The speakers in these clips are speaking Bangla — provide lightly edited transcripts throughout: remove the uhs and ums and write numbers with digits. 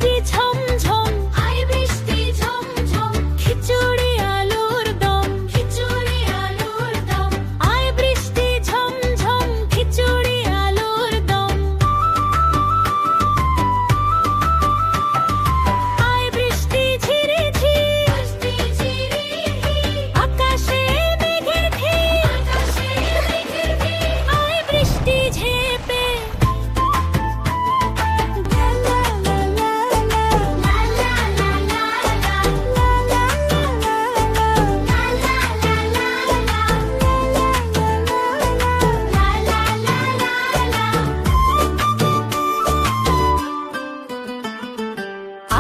বৃষ্টি ঝমঝম, আয় বৃষ্টি ঝমঝম, খিচুড়ি আলুর দম, খিচুড়ি আলুর দম, আয় বৃষ্টি ঝমঝম, খিচুড়ি আলুর দম। আয় বৃষ্টি ঝিরিঝির, বৃষ্টি ঝিরিঝির, আকাশে মেঘের ভিড়, আকাশে মেঘের ভিড়, আয় বৃষ্টি ঝেঁপে।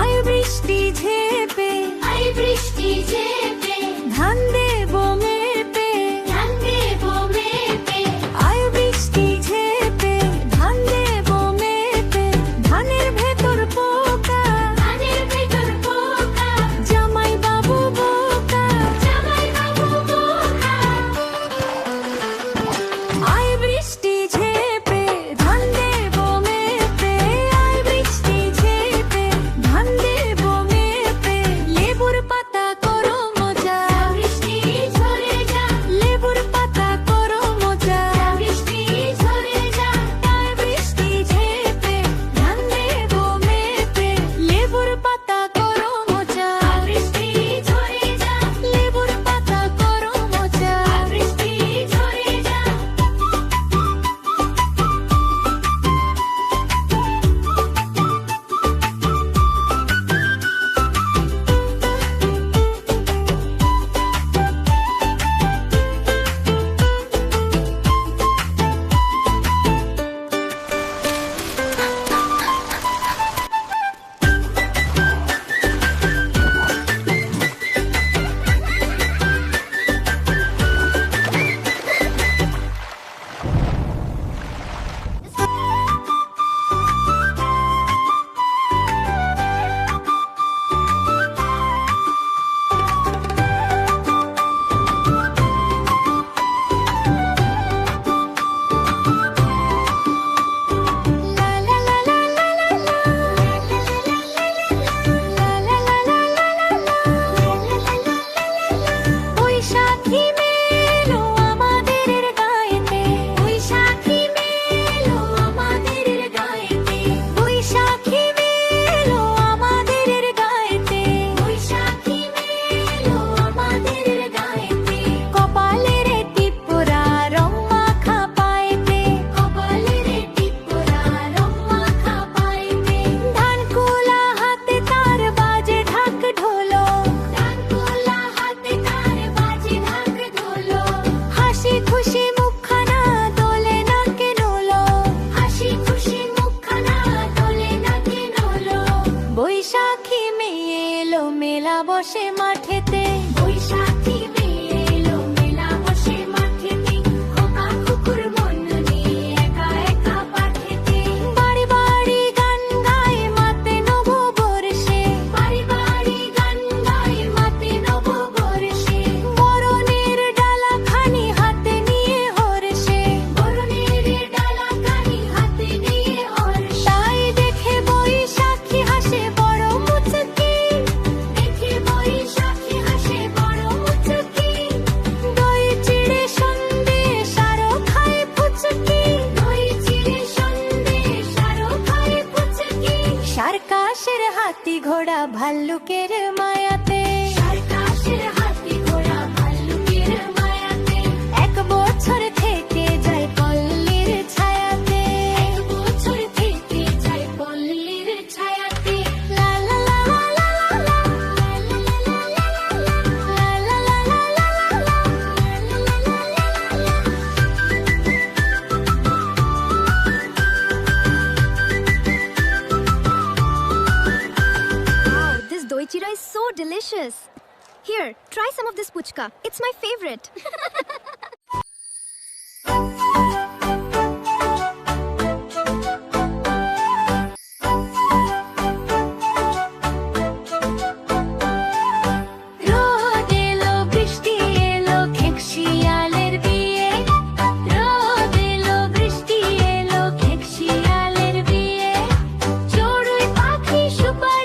আয় বৃষ্টি ঝেঁপে, আয় বৃষ্টি ঝেঁপে, ধান দেবো মেপে, ধান দেবো মেপে, আয় বৃষ্টি ঝেঁপে, ধান দেবো মেপে, ধানের ভেতর পোকা, ধানের ভেতর পোকা, জামাই বাবু বোকা, জামাই বাবু বোকা। আয় বৃষ্টি ঝেঁপে, ধান দেবো মেপে, আয় বৃষ্টি ঝেঁপে, ধান দেবো মেপে, লেবুর পাতা করো মোজা, বৃষ্টি ঝরে যা, লেবুর পাতা করো মোজা, বৃষ্টি ঝরে যা, আয় বৃষ্টি ঝেঁপে, ধান দেবো মেপে, লেবুর পাতা করো মোজা, বৃষ্টি ঝরে যা, লেবুর পাতা করো মোজা, বৃষ্টি ঝরে যা। বৈশাখী মেলো আমাদের গায়েতে, বৈশাখী মেলো আমাদের গায়েতে, বৈশাখী মেলো আমাদের গায়েতে, বৈশাখী মেলো আমাদের গায়েতে, কপালের টিপরা রং মাখা পায়েতে, কপালের টিপরা রং মাখা পায়েতে, ধান কুলা হাতে তার বাজে ঢাক ঢোলো, ধান কুলা হাতে তার বাজে ঢাক ঢোলো, হাসি খুশি মুখখানা দোলে নাকে নোলো, হাসি খুশি মুখখানা দোলে নাকে নোলো। বৈশাখী মেয়ে এলো মেলা বসে মাঠেতে, বৈশাখী মেয়ে এলো মেলা বসে মাঠেতে, খোকা কুকুর মন নিয়ে একা একা পাঠেতে, বাড়ি বাড়ি গান গায় মাতে নব বর্ষে, বাড়ি বাড়ি গান গায় মাতে নব বর্ষে, বরণের ডালা খানি হাতে নিয়ে হর্ষে, বরণের ডালা খানি হাতে নিয়ে হর্ষে, তাই দেখে বৈশাখী হাসে বড় মুচকি, দেখে বৈশাখী হাসে বড় মুচকি, দই চিড়ে সন্দেশ আরো খায় ফুচকি, দই চিড়ে সন্দেশ আরো খায় ফুচকি, সার্কাসের হাতি ঘোড়া ভাল্লুকের মায়াতে, সার্কাসের হাতি ঘোড়া ভাল্লুকের মায়াতে, এক বছর থেকে যায় পল্লীর ছায়াতে, এক বছর থেকে যায় পল্লীর ছায়াতে। লা লা লা লা লা লা লা লা Wow, this doi chira is so delicious. Here, try some of this puchka. It's my favorite. রোদ এলো বৃষ্টি এলো খেকশিয়ালের বিয়ে, রোদ এলো বৃষ্টি এলো খেকশিয়ালের বিয়ে, চড়ুই পাখি সুপারি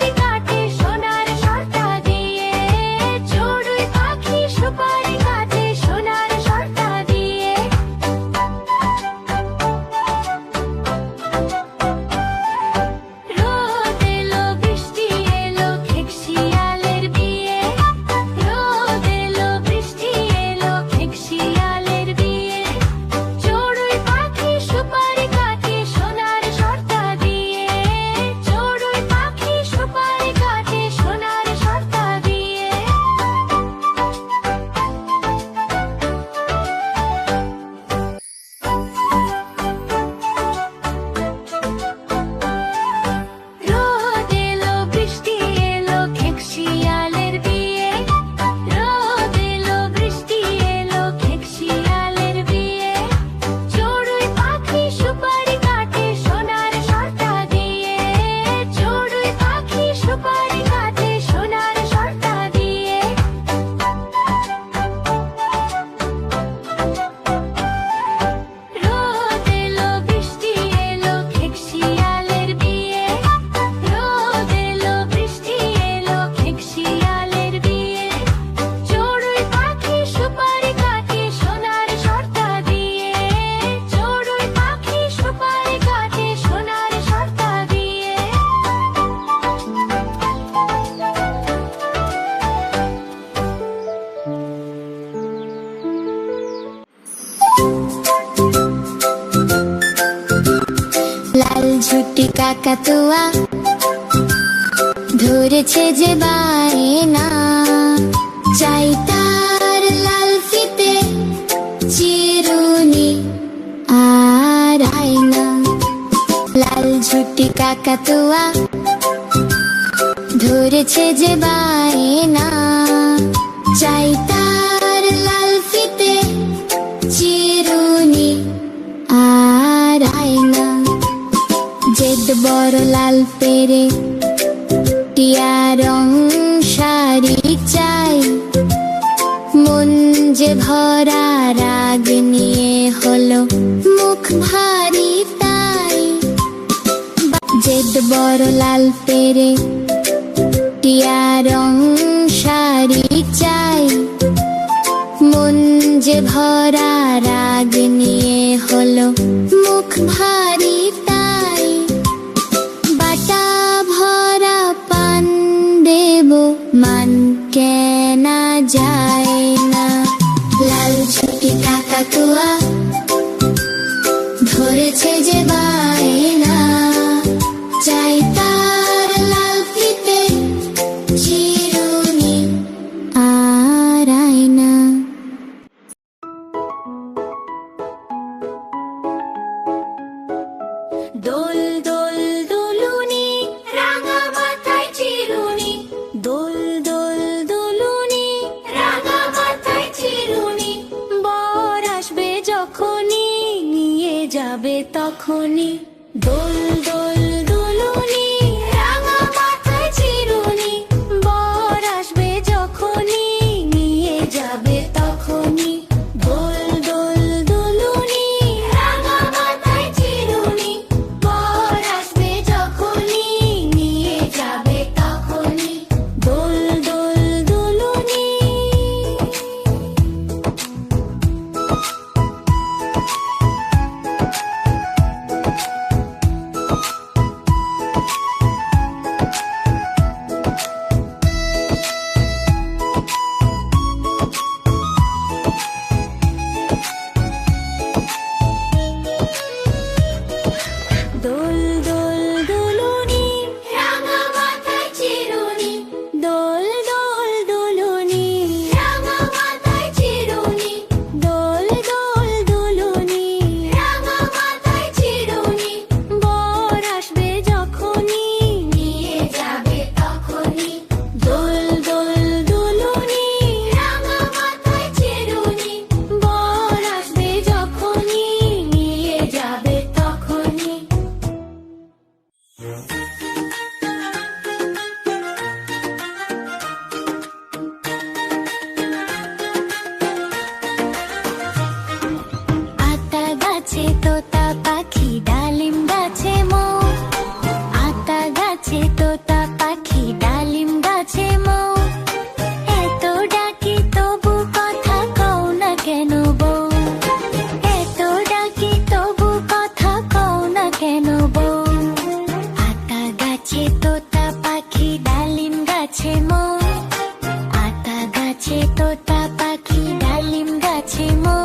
ধরেছে যে বায়না, চাই তার লাল ফিতে চিরুনি আর আয়না। লাল ঝুটি কাকাতুয়া ধরেছে যে বায়না, চাই তার লাল ফিতে চিরুনি আর আয়না। জেদ বড় লাল পেরে টিয়া রং শাড়ি চাই, মন যে ভরা রাগ নিয়ে হলো মুখ ভারী তাই। জেদ বড় লাল পেরে টিয়া রং শাড়ি চাই, মন যে ভরা রাগ নিয়ে হলো মুখ ভারী তাই। বাটা ভরা পান দেব মান কেনা যায় না। লাল ছুটি কাকাতুয়া ধরেছে যে বায়না, চাই তার লাল ফিতে চিরুনি আর আয়না। দোল দোল দুলুনি রাঙা মাথায় চিরুনি, দোল দোল দুলুনি রাঙা মাথায় চিরুনি। বর আসবে যখনই নিয়ে যাবে তখনই। দোল দোল দুলুনি রাঙা মাথায় চিরুনি, বর আসবে যখনই নিয়ে যাবে তখনই। দোল দোল দুলুনি রাঙা মাথায় চিরুনি, বর আসবে যখনই নিয়ে যাবে তখনই। দোল দোল দুলুনি। দোল দোল দুলুনি রাঙা মাথায় চিরুনি, দোল দোল দুলুনি রাঙা মাথায় চিরুনি, দোল দোল দুলুনি রাঙা মাথায় চিরুনি। বর আসবে যখনই নিয়ে যাবে তখনই। দোল দোল দুলুনি রাঙা মাথায় চিরুনি, বর আসবে যখনই নিয়ে যাবে তখনই। আতা গাছে তোতা পাখি ডালিম গাছে মৌ, আতা গাছে তোতা পাখি ডালিম গাছে মৌ। এত ডাকি তবু কথা কও না কেন বউ, এত ডাকি তবু কথা কও না কেন বউ। আতা গাছে তোতা পাখি ডালিম গাছে মৌ, আতা গাছে তোতা পাখি ডালিম গাছে মৌ।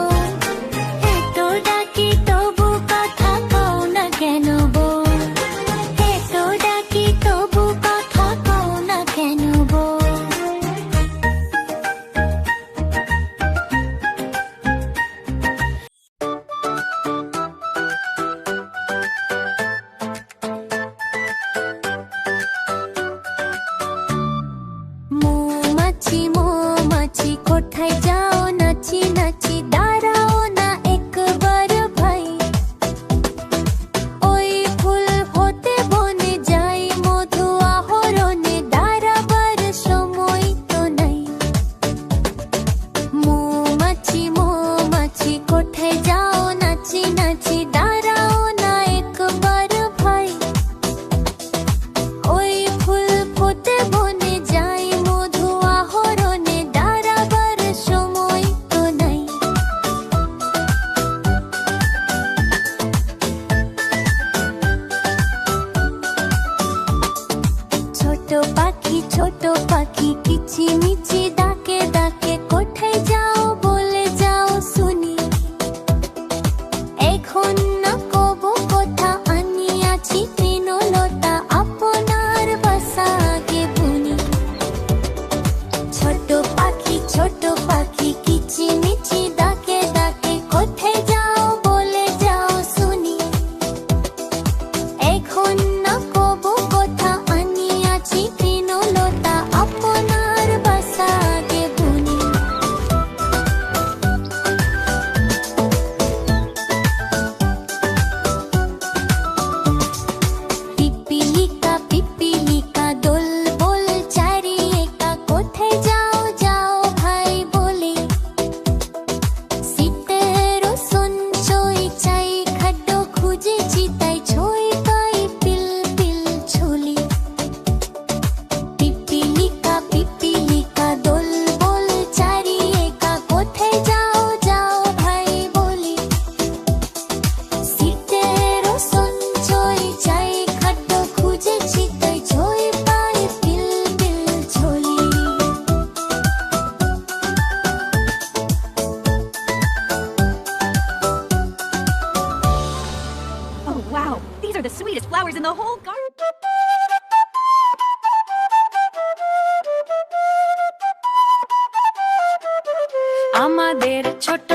এত ডাকি তবু কথা কও না কেন বউ, এত ডাকি তবু কথা কও না কেন বউ। মৌমাছি মৌমাছি কোথায় যাও নাচি নাচি, দাঁড়াও না একবার ভাই। ওই ফুল হতে বনে যাই মধু আহরণে, দাঁড়াবার সময় তো নাই। মৌমাছি মৌমাছি কোথায় যাও নাচি নাচি, দাঁড়াও না একবার ভাই। ওই ফুল হতে বনে যাই মধু আহরণে, দাঁড়াবার সময় তো নাই। ছোট পাখি কিচিমিচি ডাকে ডাকে, কোথায় যাও বলে যাও শুনি। এখন না কব কথা আনিয়াছি তৃণলতা, আপনার বাসা আগে বুনি। in the whole garden. আমাদের ছোট